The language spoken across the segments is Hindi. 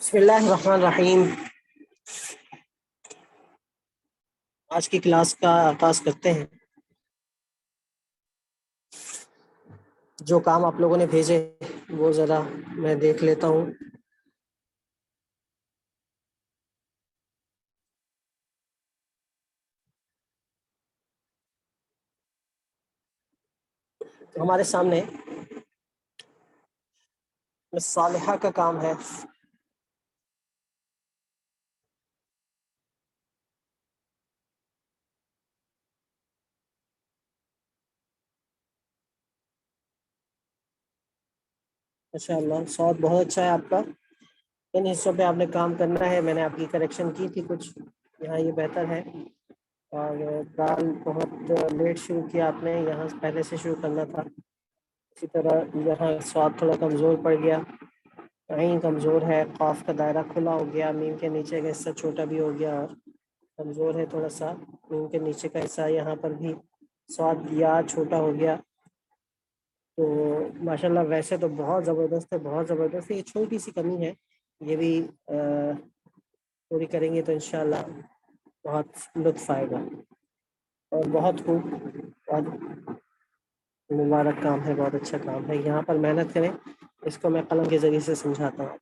बिस्मिल्लाहिर्रहमानिर्रहीम। आज की क्लास का आगाज करते हैं। जो काम आप लोगों ने भेजे वो ज़रा मैं देख लेता हूँ। हमारे सामने मिस सालिहा का काम है। माशाअल्लाह, सवाब बहुत अच्छा है आपका। इन हिस्सों पे आपने काम करना है। मैंने आपकी करेक्शन की थी कुछ, यहाँ ये बेहतर है। और दाल बहुत लेट शुरू किया आपने, यहाँ पहले से शुरू करना था। इसी तरह यहाँ स्वाद थोड़ा कमज़ोर पड़ गया, कहीं कमज़ोर है। क़ाफ का दायरा खुला हो गया, मीम के नीचे का हिस्सा छोटा भी हो गया और कमज़ोर है थोड़ा सा। मीम के नीचे का हिस्सा यहाँ पर भी स्वाद या छोटा हो गया। तो माशाल्लाह वैसे तो बहुत ज़बरदस्त है, बहुत ज़बरदस्त है। ये छोटी सी कमी है, ये भी पूरी करेंगे तो इंशाल्लाह बहुत लुत्फ़ आएगा। और बहुत खूब, बहुत मुबारक काम है, बहुत अच्छा काम है। यहाँ पर मेहनत करें, इसको मैं कलम के ज़रिए से समझाता हूँ।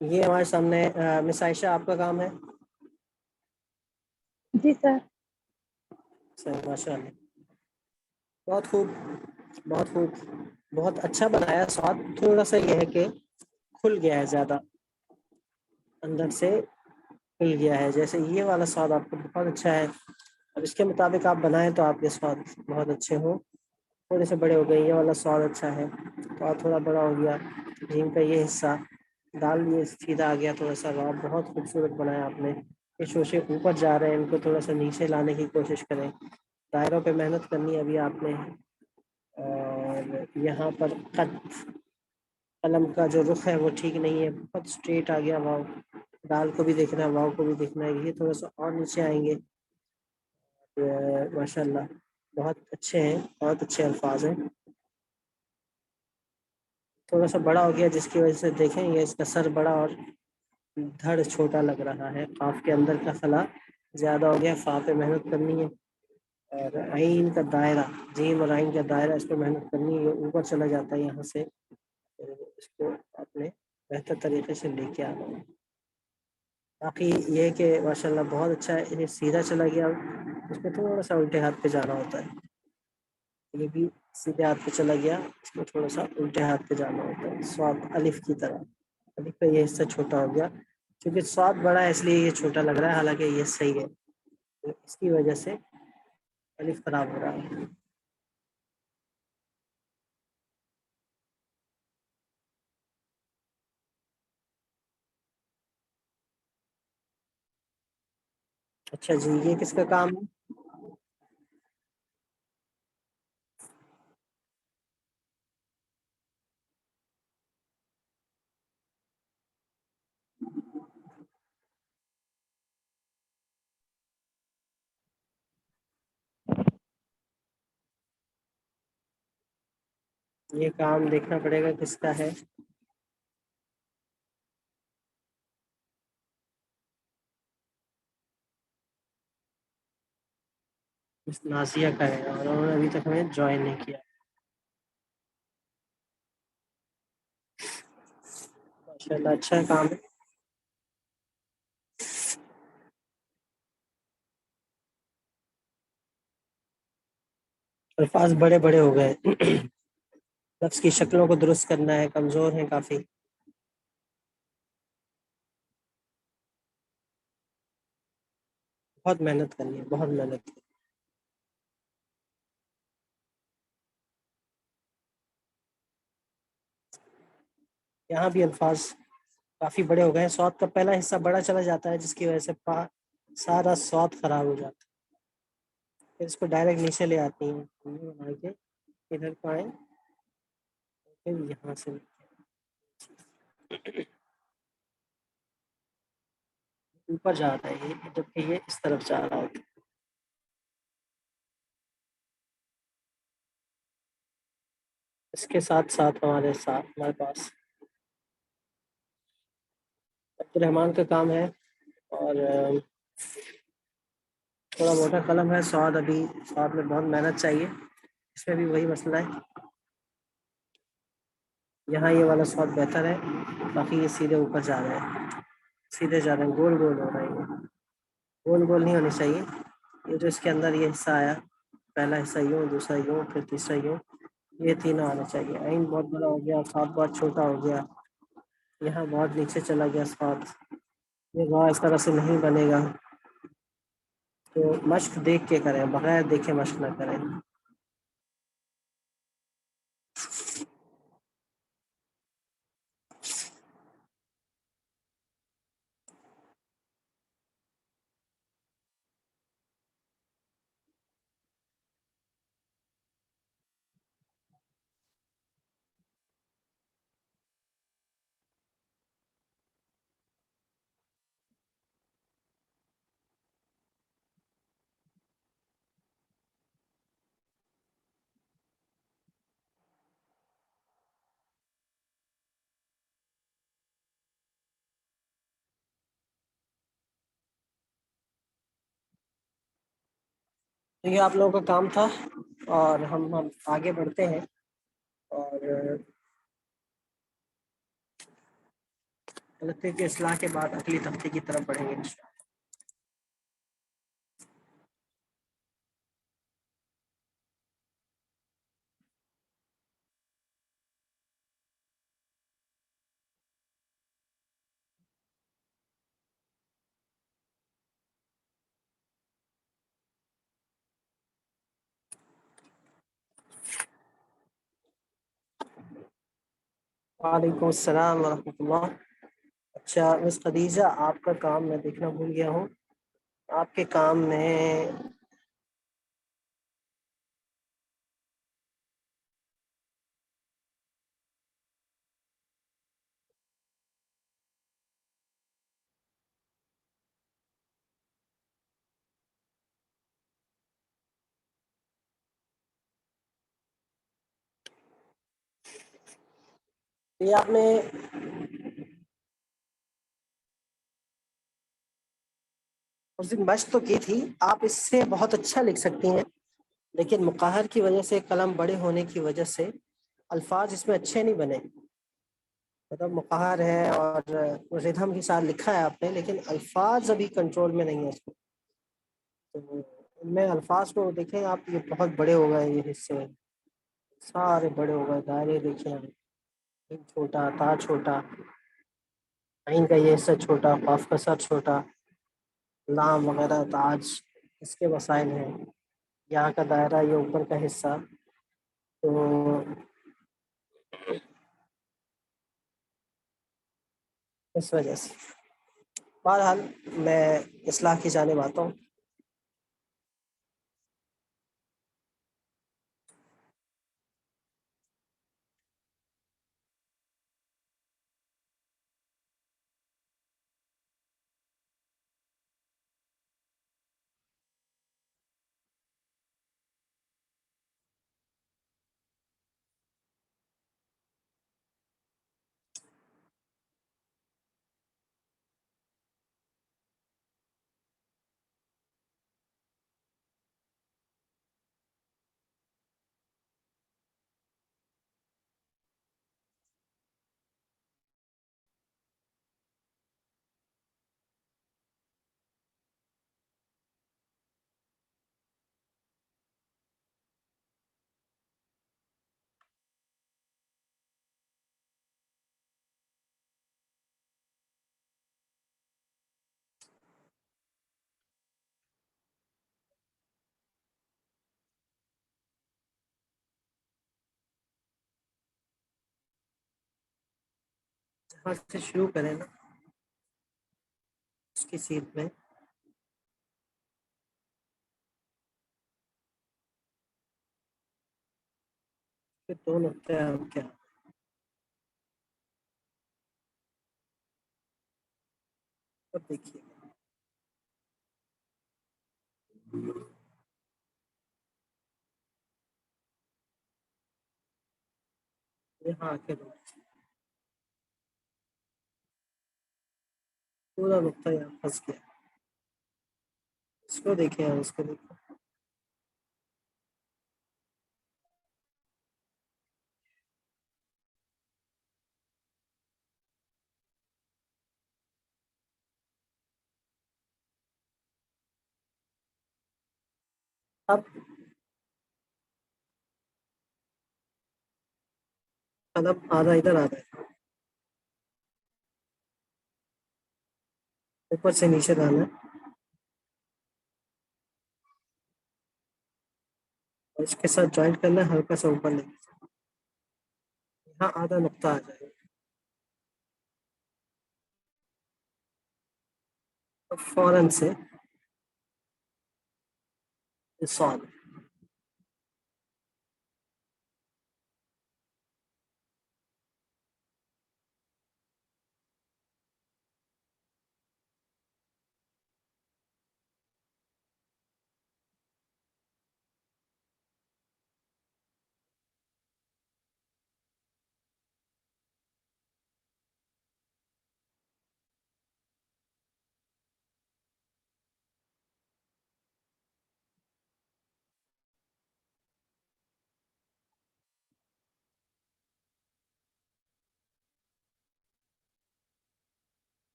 ये हमारे सामने मिस आयशा, आपका काम है। जी सर। सर माशाल्लाह, बहुत खूब, बहुत खूब, बहुत अच्छा बनाया। स्वाद थोड़ा सा ये है कि खुल गया है, ज़्यादा अंदर से खुल गया है। जैसे ये वाला स्वाद आपको बहुत अच्छा है। अब इसके मुताबिक आप बनाएं तो आपके स्वाद बहुत अच्छे हों। थोड़े से बड़े हो गए, ये वाला स्वाद अच्छा है तो और थोड़ा बड़ा हो गया। जीम का ये हिस्सा, दाल ये सीधा आ गया थोड़ा सा। वाह, बहुत खूबसूरत बनाया आपने। ये शोशे ऊपर जा रहे हैं, इनको थोड़ा सा नीचे लाने की कोशिश करें। दायरों पे मेहनत करनी है अभी आपने। और यहाँ पर कट कलम का जो रुख है वो ठीक नहीं है, बहुत स्ट्रेट आ गया वाव। दाल को भी देखना है, वाव को भी देखना है, ये थोड़ा सा और नीचे आएंगे। माशाल्लाह, बहुत अच्छे हैं, बहुत अच्छे अल्फाज हैं। थोड़ा सा बड़ा हो गया जिसकी वजह से देखें ये इसका सर बड़ा और धड़ छोटा लग रहा है। काफ के अंदर का खला ज़्यादा हो गया, फा पे मेहनत करनी है। और आइन का दायरा, जीम और आइन का दायरा, इस पर मेहनत करनी है। ये ऊपर चला जाता है यहाँ से, तो इसको आपने बेहतर तरीके से लेके आना है। बाकी ये कि माशाल्लाह बहुत अच्छा है। ये सीधा चला गया, उसको थोड़ा सा उल्टे हाथ पे जाना होता है। ये भी सीधे हाथ पे चला गया, इसको थोड़ा सा उल्टे हाथ पे जाना होता है, स्वाद अलिफ की तरह। अलिफ का ये हिस्सा छोटा हो गया, क्योंकि स्वाद बड़ा है इसलिए ये छोटा लग रहा है, हालांकि ये सही है। तो इसकी वजह से अलिफ खराब हो रहा है। अच्छा जी, ये किसका काम है? ये काम देखना पड़ेगा किसका है। इस नाजिया का है और उन्होंने अभी तक हमें ज्वाइन नहीं किया। माशाल्लाह, अच्छा काम है। अल्फाज बड़े बड़े हो गए। लफ्ज़ की शक्लों को दुरुस्त करना है, कमज़ोर हैं काफ़ी। बहुत मेहनत करनी है, बहुत मेहनत। यहाँ भी अल्फाज काफ़ी बड़े हो गए हैं। स्वाद का पहला हिस्सा बड़ा चला जाता है, जिसकी वजह से सारा स्वाद खराब हो जाता है। फिर इसको डायरेक्ट नीचे ले आती हैं, बना के इधर को आए, फिर यहाँ से ऊपर जा रहा है ये, जबकि ये इस तरफ जा रहा है। इसके साथ साथ हमारे पास अब्दुल रहमान का काम है, और थोड़ा मोटा कलम है। स्वाद अभी स्वाद में बहुत मेहनत चाहिए, इसमें भी वही मसला है। यहाँ ये वाला स्वाद बेहतर है, बाकी ये सीधे ऊपर जा रहे हैं, सीधे जा रहे हैं, गोल गोल हो रहा है ये। गोल गोल नहीं होनी चाहिए। ये जो इसके अंदर ये हिस्सा आया, पहला हिस्सा यूँ, दूसरा यूँ, फिर तीसरा यूँ, ये तीनों आने चाहिए। आइन बहुत बड़ा हो गया, स्वाद बहुत छोटा हो गया, यहाँ बहुत नीचे चला गया स्वाद, ये वहाँ इस तरह से नहीं बनेगा। तो मश्क देख के करें, बगैर देखे मश्क ना करें। तो ये आप लोगों का काम था, और हम आगे बढ़ते हैं, और गलती की इस्लाह के बाद अगली तख्ती की तरफ बढ़ेंगे इंशाअल्लाह। वालेकुम अस्सलाम वरहमतुल्लाह। अच्छा मिस खदीजा, आपका काम मैं देखना भूल गया हूँ। आपके काम में ये आपने उस दिन मश्क तो की थी, आप इससे बहुत अच्छा लिख सकती हैं, लेकिन मुक़ाहर की वजह से, कलम बड़े होने की वजह से अल्फाज इसमें अच्छे नहीं बने। मतलब मुक़ाहर है और रिदम के साथ लिखा है आपने, लेकिन अल्फाज अभी कंट्रोल में नहीं है इसमें। तो इनमें अल्फाज को देखें आप, ये बहुत बड़े हो गए, ये हिस्से सारे बड़े हो गए, दायरे देखें आप, इन छोटा, ता छोटा, आइन का ये हिस्सा छोटा, काफ का सर छोटा, लाम वगैरह ताज इसके वसाइल हैं, यहाँ का दायरा, ये ऊपर का हिस्सा। तो इस वजह से बहरहाल मैं इस्लाह की जानिब आता हूँ। जहाँ से शुरू करें ना, उसकी सीट में फिर दो नुकते हैं आप क्या। अब देखिए, यहाँ आके दो, पूरा नुकता यहाँ फंस गया। इसको देखें यार, इसको देखें। अब कदम आधा इधर आ रहा है, ऊपर से नीचे लाना है, और इसके साथ ज्वाइंट करना है, हल्का सा ऊपर लेके यहाँ आधा नुकता आ जाएगा। अब फौरन से सॉल्व।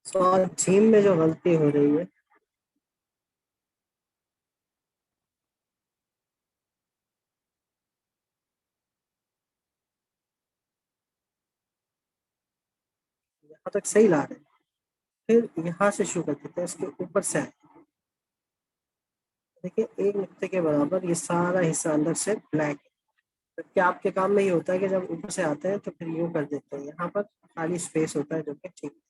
सॉल्व टीम में जो गलती हो रही है, यहाँ तक सही ला रहे हैं, फिर यहाँ से शुरू कर देते हैं, इसके ऊपर से आए। देखिए एक नुक्ते के बराबर ये सारा हिस्सा अंदर से ब्लैक है। जबकि आपके काम में ये होता है कि जब ऊपर से आते हैं तो फिर यूं कर देते हैं, यहाँ पर खाली स्पेस होता है जो कि ठीक।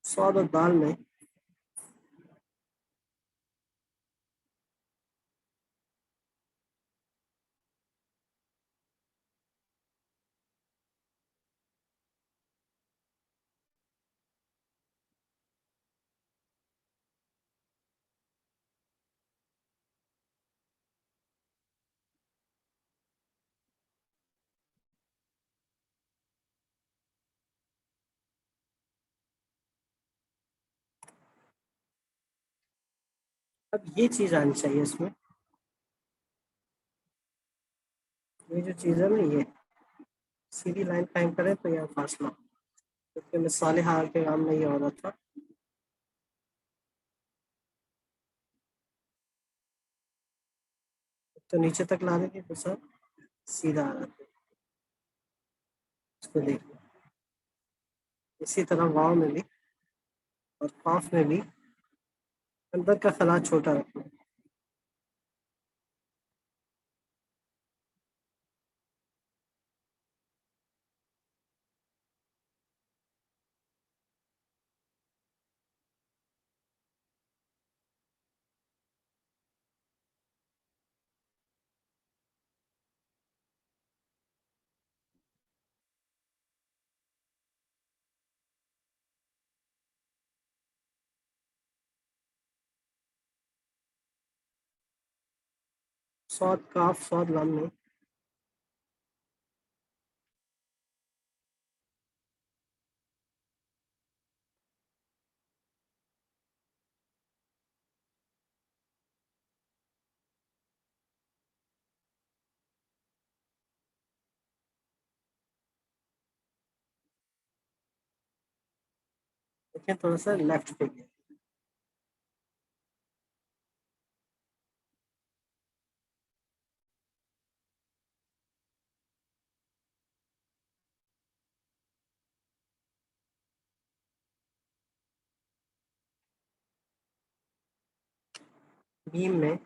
स्वाद और दाल में अब ये चीज आनी चाहिए इसमें, ये जो चीज है ना, ये सीधी लाइन कायम करें तो यहाँ फासला, क्योंकि मिसाल हाल के काम नहीं हो रहा था। तो नीचे तक ला देंगे तो सब सीधा आ रहा था। इसको देखिए, इसी तरह वाव में भी और काफ में भी अंदर का खला छोटा रखना है। सौद काफ सौद लाम में देखिए थोड़ा सा लेफ्ट पे गया। बीम में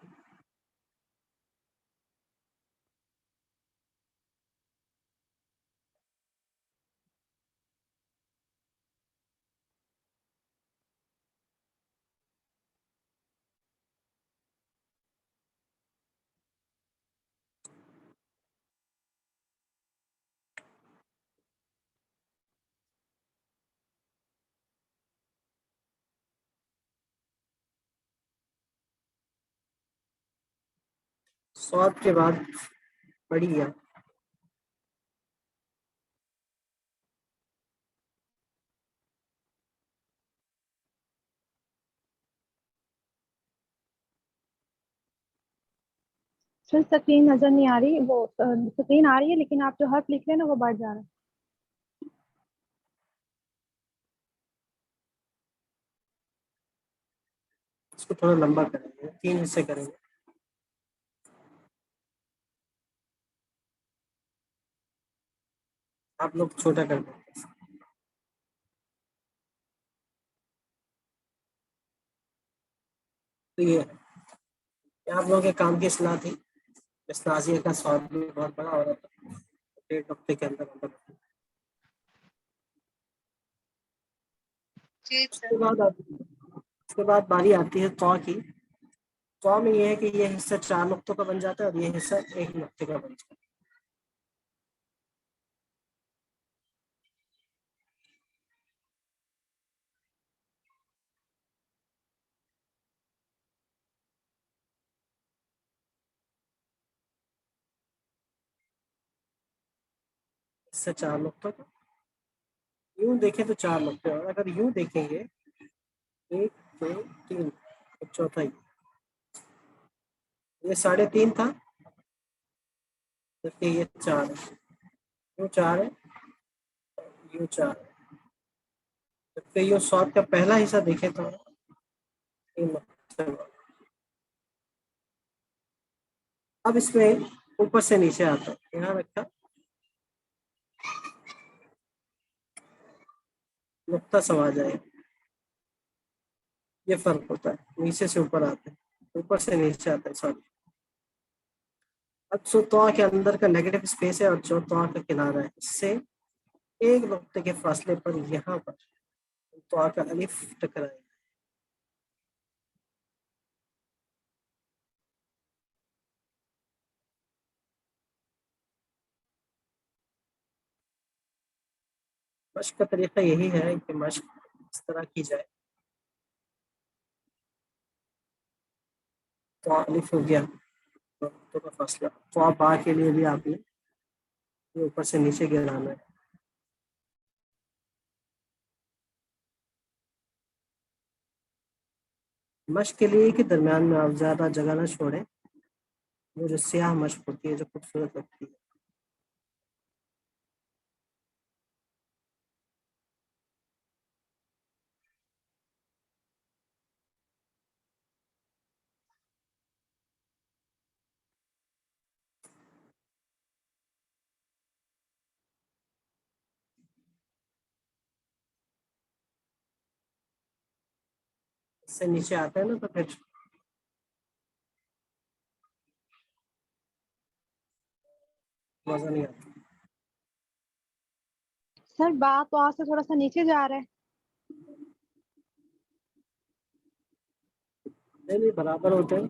शॉर्ट के बाद बढ़ गया। सर स्क्रीन नजर नहीं आ रही, वो स्क्रीन आ रही है लेकिन आप जो हर्फ लिख रहे हैं ना वो बढ़ जा रहा है। इसको थोड़ा लंबा करेंगे, 3 हिस्से करेंगे। आप लोग छोटा कर देंगे। तो ये आप लोगों के काम की सलाह थी। इस नाजिया का स्वाद भी बहुत बड़ा हो रहा था, 1.5 हफ्ते के अंदर अंदर। उसके बाद बारी आती है तौ की। तौ में ये है कि ये हिस्सा 4 नुक्तों का बन जाता है और ये हिस्सा 1 नुक्ते का बन जाता है। हिस्सा 4 नुक्तों का, यूं देखें तो 4 नुक्ते, और अगर यूं देखेंगे 1 2 3, और चौथा ये 3.5 था, जबकि ये 4 है। यूं 4 है, यूं 4 है। जबकि यूं स्वाद का पहला हिस्सा देखें तो 3 नुक्ते। अब इसमें ऊपर से नीचे आता है, यहाँ रखा, नुक्ता समा जाए। ये फर्क होता है, नीचे से ऊपर आते हैं, ऊपर से नीचे आता है, सॉरी। अब जो तो के अंदर का नेगेटिव स्पेस है और जो तो का किनारा है, इससे 1 नुक्ते के फासले पर यहाँ पर तो का अलिफ टकराए। मश्क का तरीका यही है कि मश्क इस तरह की जाए। तो अलिफ हो गया, तो का फासला, तो आप बा के लिए भी आपने ये ऊपर से नीचे गिराना है। मश्क के लिए कि दरमियान में आप ज़्यादा जगह ना छोड़ें, वो जो स्याह मश्क होती है जो खूबसूरत लगती है। इससे नीचे आता है ना तो फिर मज़ा नहीं आता। सर बात तो आज से थोड़ा सा नीचे जा रहा है। नहीं नहीं, बराबर होते हैं।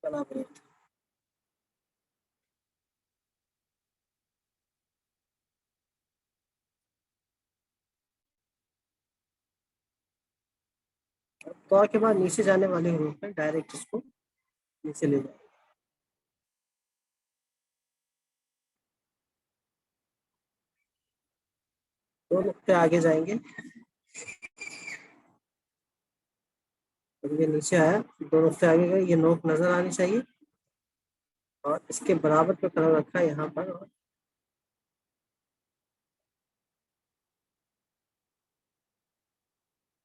बराबर होते हैं। तो के बाद नीचे जाने वाले हरूफ है, डायरेक्ट इसको नीचे ले जाए। 2 नुक्ते आगे जाएंगे अब ये नीचे आया, दो नुक्ते आगे गए, ये नोक नजर आनी चाहिए और इसके बराबर पे कलम रखा है यहाँ पर। और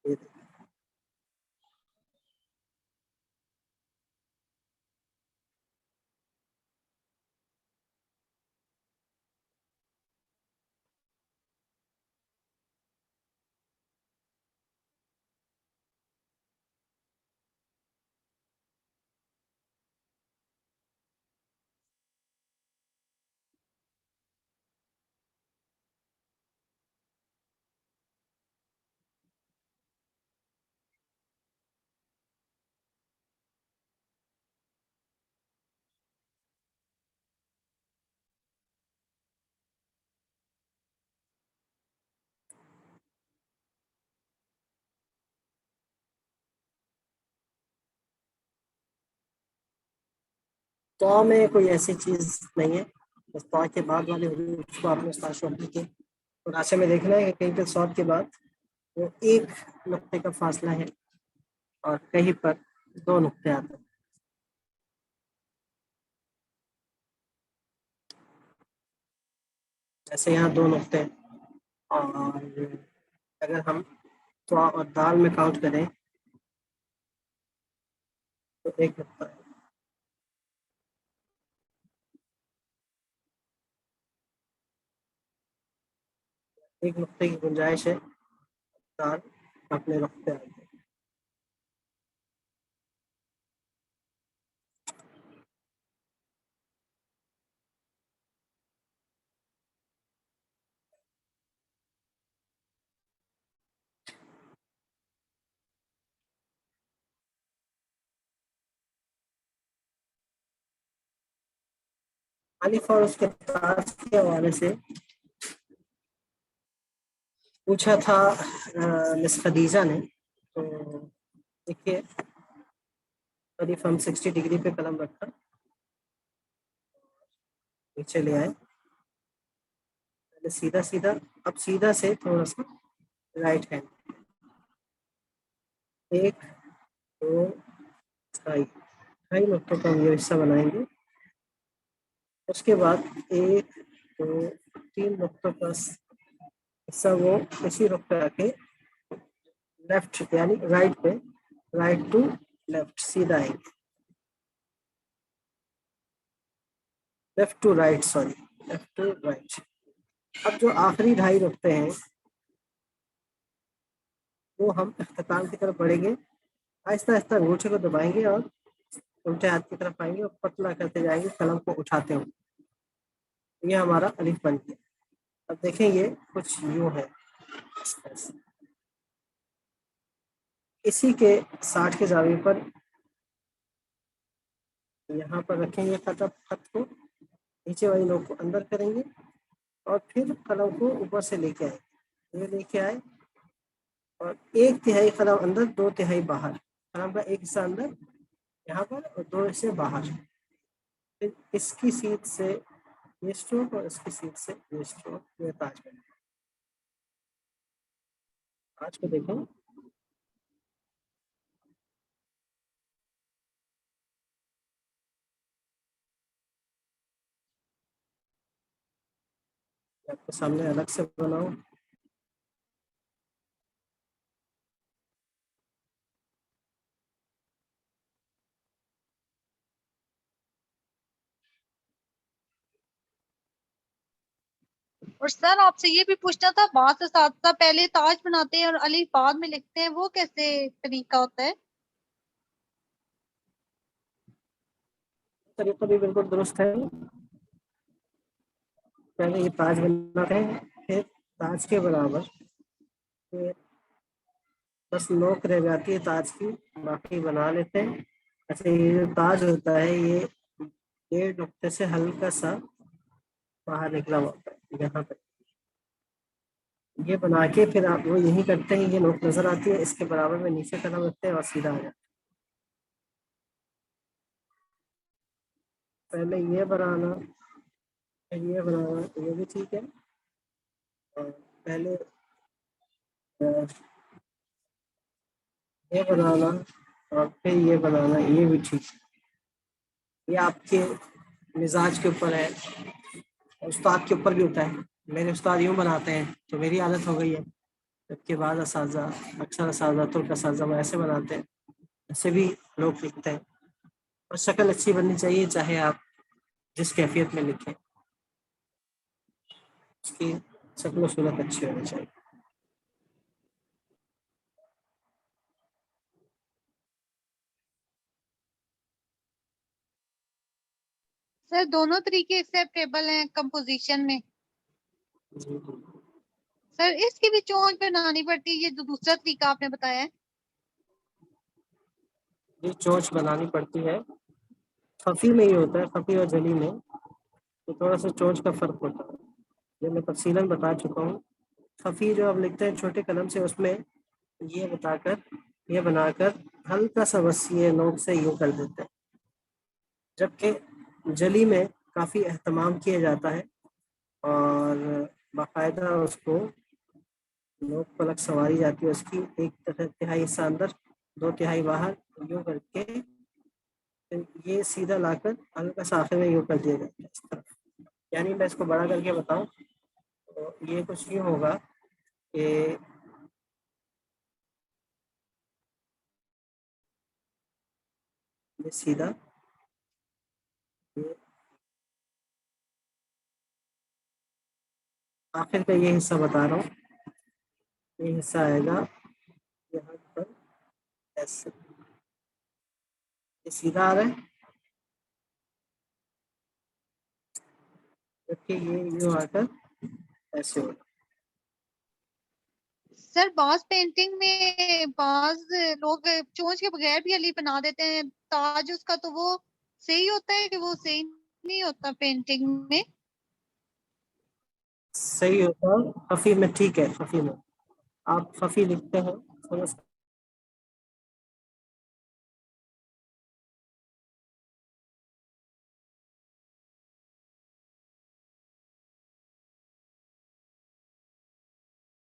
ये तो में कोई ऐसी चीज नहीं है, बस तो के बाद वाले हुरूफ को आपने स्टार्ट लिखे। और आशा में देखना है कि कहीं पर सौद के बाद वो एक नुक्ते का फासला है और कहीं पर दो नुक्ते आते हैं। जैसे यहाँ दो नुक्ते हैं, और अगर हम तो और दाल में काउंट करें तो एक नुक्ता है। एक नुक्ते की गुंजाइश है, दाल अपने रुख पे आए। अलिफ और उसके ताज के हवाले से पूछा था मिस खदीजा ने। तो देखिए, अलिफ हम 60 डिग्री पे कलम रखा, नीचे ले आए, पहले सीधा सीधा, अब सीधा से थोड़ा सा राइट हैंड, एक दो ढाई, ढाई नुक्तों का हम ये हिस्सा बनाएंगे। उसके बाद एक दो तीन नुक्तों का हिस्सा वो इसी रुख पे आके लेफ्ट यानी राइट पे, राइट टू लेफ्ट सीधा आएंगे, left to right, sorry, left to right. अब जो आखिरी ढाई रुकते हैं वो हम इख्तिताम की तरफ बढ़ेंगे, आहिस्ता आहिस्ता अंगूठे को दबाएंगे और उल्टे हाथ की तरफ आएंगे और पतला करते जाएंगे कलम को उठाते हुए। ये हमारा अलिफ बन गया। अब देखें ये कुछ यूं है, इसी के 60 के जावी पर यहाँ पर रखेंगे खत को, नीचे वाली नोक को अंदर करेंगे और फिर कलम को ऊपर से लेके आए, ये लेके आए और एक तिहाई कलम अंदर, दो तिहाई बाहर, कलम का एक हिस्सा अंदर यहाँ पर और दो हिस्से बाहर। फिर इसकी सीध से ये स्ट्रोक और इसकी सीध से ये स्ट्रोक, ये ताज बन गया। ताज को देखें, आपके सामने अलग से बनाऊं। और सर आपसे ये भी पूछना था, बात से साथ साथ पहले ताज बनाते हैं और अलिफ बाद में लिखते हैं, वो कैसे तरीका होता है? तरीका भी बिल्कुल दुरुस्त है। पहले ये ताज बनाते हैं, फिर ताज के बराबर फिर बस नोक रह जाती है ताज की, बाकी बना लेते हैं। अच्छा, ये जो ताज होता है ये डेढ़ नुक्ते से हल्का सा बाहर निकला होता है यहाँ पे, ये बना के फिर आप वो यही करते हैं, ये नोक नजर आती है, इसके बराबर में नीचे कदम रखते हैं और सीधा आ जाता है। पहले ये बनाना, फिर ये बनाना, ये भी ठीक है। और पहले ये बनाना, और फिर ये बनाना, ये भी ठीक है। ये आपके मिजाज के ऊपर है, उस्ताद के ऊपर भी होता है। मेरे उस्ताद यूँ बनाते हैं तो मेरी आदत हो गई है, जबकि बाद असाजा, अक्सर असाजा तुर्क असाजा वो ऐसे बनाते हैं, ऐसे भी लोग लिखते हैं। और शक्ल अच्छी बननी चाहिए, चाहे आप जिस कैफियत में लिखें, उसकी शक्ल सूरत अच्छी होनी चाहिए। सर दोनों तरीके एक्सेप्टेबल हैं कंपोजिशन में। जी। सर इसकी भी चोंच बनानी पड़ती है, ये जो दूसरा तरीका आपने बताया है। ये चोंच बनानी पड़ती है, खफी में ही होता है, खफी और जली में तो थोड़ा सा चोंच का फर्क होता है, ये मैं तफसीलन बता चुका हूँ। खफी जो आप लिखते हैं छोटे कलम से, उसमें ये बताकर, ये बनाकर हल्का सा बस ये नोक से यूँ कर देते हैं, जबकि जली में काफ़ी एहतमाम किया जाता है और बाकायदा उसको नोक पलक संवारी जाती है, उसकी एक तिहाई हिस्सा अंदर, दो तिहाई बाहर, यूँ करके फिर ये सीधा लाकर हल्का सा आखिर में यूँ कर दिया जाता है इस तरफ। यानी मैं इसको बड़ा करके बताऊँ तो ये कुछ यूँ होगा कि ये सीधा, ये आखिर का ये हिस्सा बता रहा हूँ, ये हिस्सा आएगा यहाँ पर ऐसे, ये सीधा आ रहा है, जबकि ये यूँ आकर ऐसे हो। सर बाज पेंटिंग में बाज लोग चोंच के बगैर भी अली बना देते हैं ताज उसका, तो वो सही होता है कि वो सही नहीं होता पेंटिंग में? सही होता है खफी में, ठीक है। खफी में आप खफी लिखते हैं, थोड़ा सा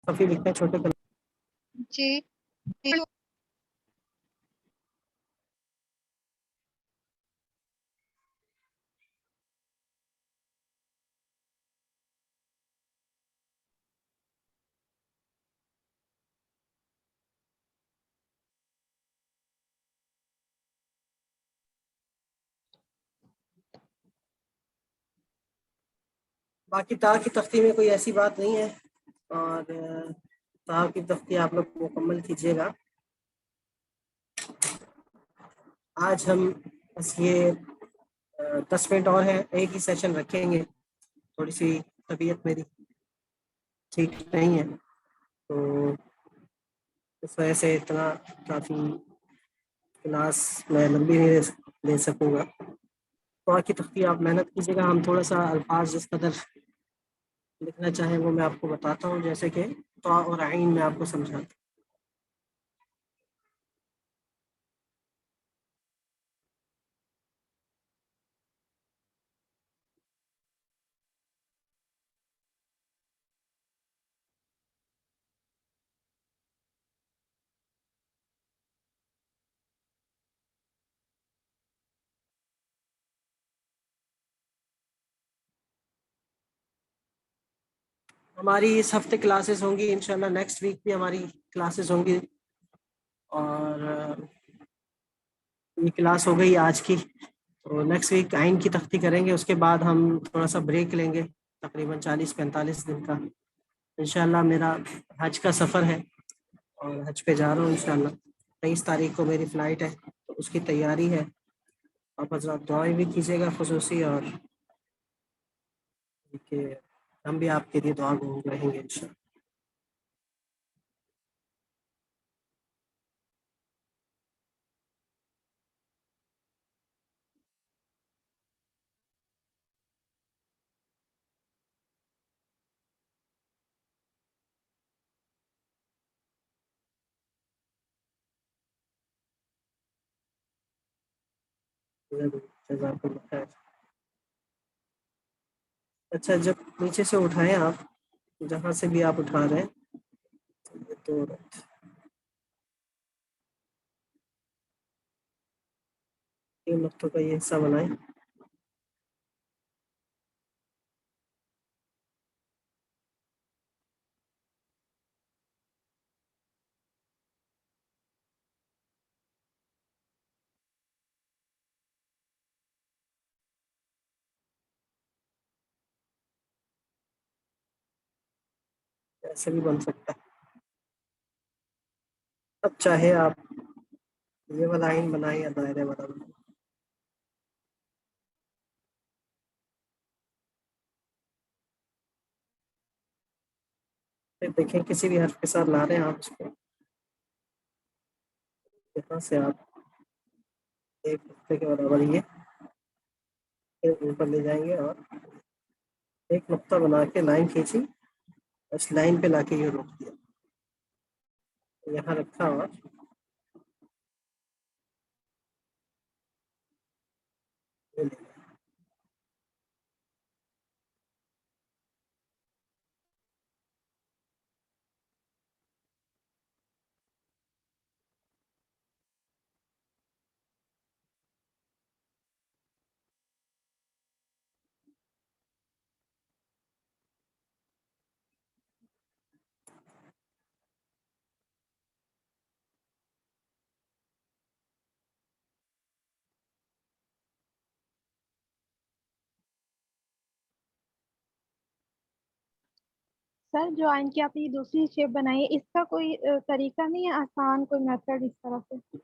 खफी लिखते हैं छोटे कलम। जी। बाकी तार की तख्ती में कोई ऐसी बात नहीं है, और तार की तख्ती आप लोग मुकम्मल कीजिएगा। आज हम बस ये 10 मिनट और है, एक ही सेशन रखेंगे। थोड़ी सी तबीयत मेरी ठीक नहीं है, तो इस वजह से इतना काफ़ी क्लास मैं लंबी नहीं ले सकूँगा। तो बाकी तख्ती आप मेहनत कीजिएगा, हम थोड़ा सा अल्फाज जिस कदर लिखना चाहें वो मैं आपको बताता हूँ, जैसे कि तो और आइन में आपको समझाता हूँ। हमारी इस हफ्ते क्लासेस होंगी, इंशाल्लाह नेक्स्ट वीक भी हमारी क्लासेस होंगी। और ये क्लास हो गई आज की, तो नेक्स्ट वीक आइन की तख्ती करेंगे, उसके बाद हम थोड़ा सा ब्रेक लेंगे, तकरीबन 40-45 दिन का। इंशाल्लाह मेरा हज का सफ़र है और हज पे जा रहा हूँ इंशाल्लाह। 23 तारीख को मेरी फ़्लाइट है, तो उसकी तैयारी है। आप हज़रात दुआएं भी कीजिएगा खुसूसी, और कि हम भी आपके लिए दुआ गो रहेंगे इंशाल्लाह। जज़ाकल्लाह खैर। अच्छा, जब नीचे से उठाएं आप, जहाँ से भी आप उठा रहे हैं, तो 3 नुक्तों का ये हिस्सा बनाएं। ऐसे भी बन सकता है। अब चाहे आप ये वाला लाइन बनाएं या दायरे वाला बनाएं। फिर देखें किसी भी हर्फ के साथ ला रहे हैं आप इसको, यहाँ से आप 1 नुक्ते के बराबर ये फिर ऊपर ले जाएंगे और 1 नुक्ता बना के लाइन खींची, उस लाइन पे लाके ये रोक दिया, यहाँ रखा और ये ले लिया। सर जो आयन की आपने ये दूसरी शेप बनाई है, इसका कोई तरीका नहीं है, आसान कोई मेथड इस तरह से?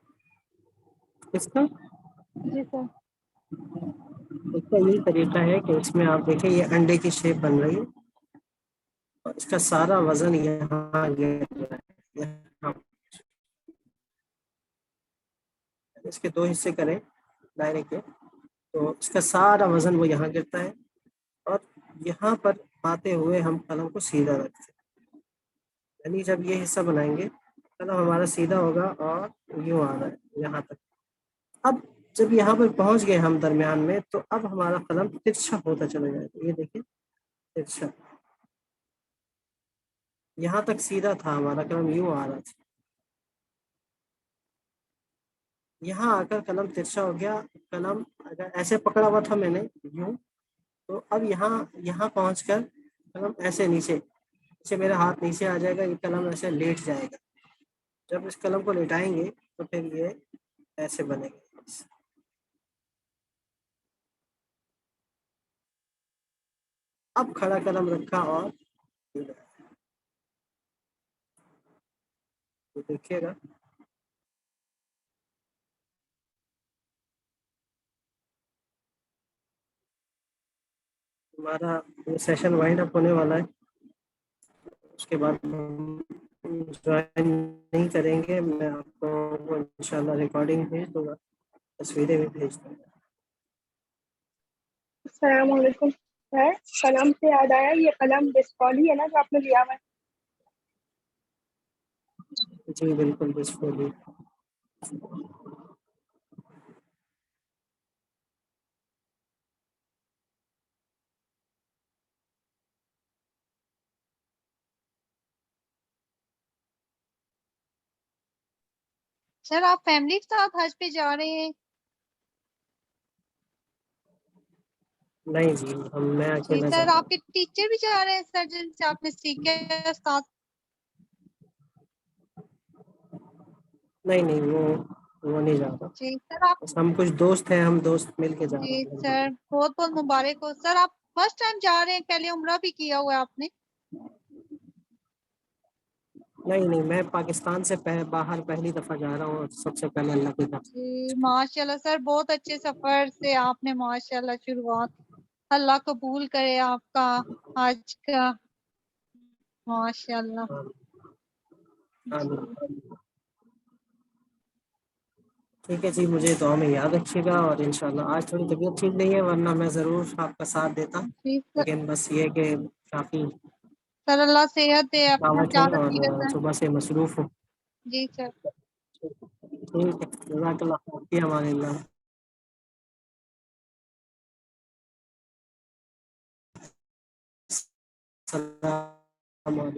इसका जी सर। इसका यही तरीका है कि इसमें आप देखें ये अंडे की शेप बन रही है और इसका सारा वजन यहाँ गिर रहा है, यहाँ। इसके 2 हिस्से करें दायरे के, तो इसका सारा वजन वो यहाँ गिरता है और यहाँ पर आते हुए हम कलम को सीधा रखते हैं। यानी जब ये हिस्सा बनाएंगे कलम हमारा सीधा होगा और यूँ आ रहा है यहाँ तक। अब जब यहाँ पर पहुँच गए हम दरमियान में, तो अब हमारा कलम तिरछा होता चला जाएगा। ये देखिए तिरछा, यहाँ तक सीधा था हमारा कलम, यूँ आ रहा था, यहाँ आकर कलम तिरछा हो गया। कलम अगर ऐसे पकड़ा हुआ था मैंने यूँ, तो अब यहाँ यहाँ पहुँचकर कलम ऐसे नीचे नीचे मेरा हाथ नीचे आ जाएगा, ये कलम ऐसे लेट जाएगा। जब इस कलम को लेटाएंगे तो फिर ये ऐसे बनेगा। अब खड़ा कलम रखा और तो देखिएगा हमारा ये सेशन वाइंड अप होने वाला है। उसके बाद ज्वाइन नहीं करेंगे, मैं आपको इंशाल्लाह रिकॉर्डिंग भेज दूंगा, तस्वीरें भी भेज दूंगा। अस्सलाम वालेकुम सर, कलम से याद आया, ये कलम डिस्कॉल ही है ना जो आपने लिया हुआ है? जी बिल्कुल बिस्फोली। सर आप फैमिली के साथ हज पे जा रहे हैं? नहीं जी, मैं जी अकेला जा सर, रहा हूँ। आपके टीचर भी जा रहे हैं सर जिनसे आपने सीखा है उस्ताद? नहीं नहीं, वो नहीं जा रहा। जी सर आप। बस हम कुछ दोस्त हैं, हम दोस्त मिल के जा रहे जी हैं। सर, बहुत बहुत मुबारक हो सर, आप फर्स्ट टाइम जा रहे हैं, पहले उम्रा भी किया हुआ है आपने? नहीं नहीं, मैं पाकिस्तान से बाहर पहली दफा जा रहा हूँ और सबसे पहले अल्लाह की तरफ। जी माशाल्लाह सर, बहुत अच्छे सफर से आपने माशाल्लाह शुरुआत, अल्लाह कबूल करे आपका हज का, माशाल्लाह। ठीक है जी, मुझे दुआ में याद रखिएगा और इंशाल्लाह आज थोड़ी तबीयत ठीक नहीं है, वरना मैं ज़रूर आपका साथ देता, जी सर, लेकिन बस ये कि काफ़ी सर अल्लाह सेहत दे, अपना थकावट है ख्याल और रखिएगा सर। सुबह से मसरूफ़ हूँ। जी सर। ठीक है, जज़ाकल्लाह खैर, अमानिल्लाह। सलाम।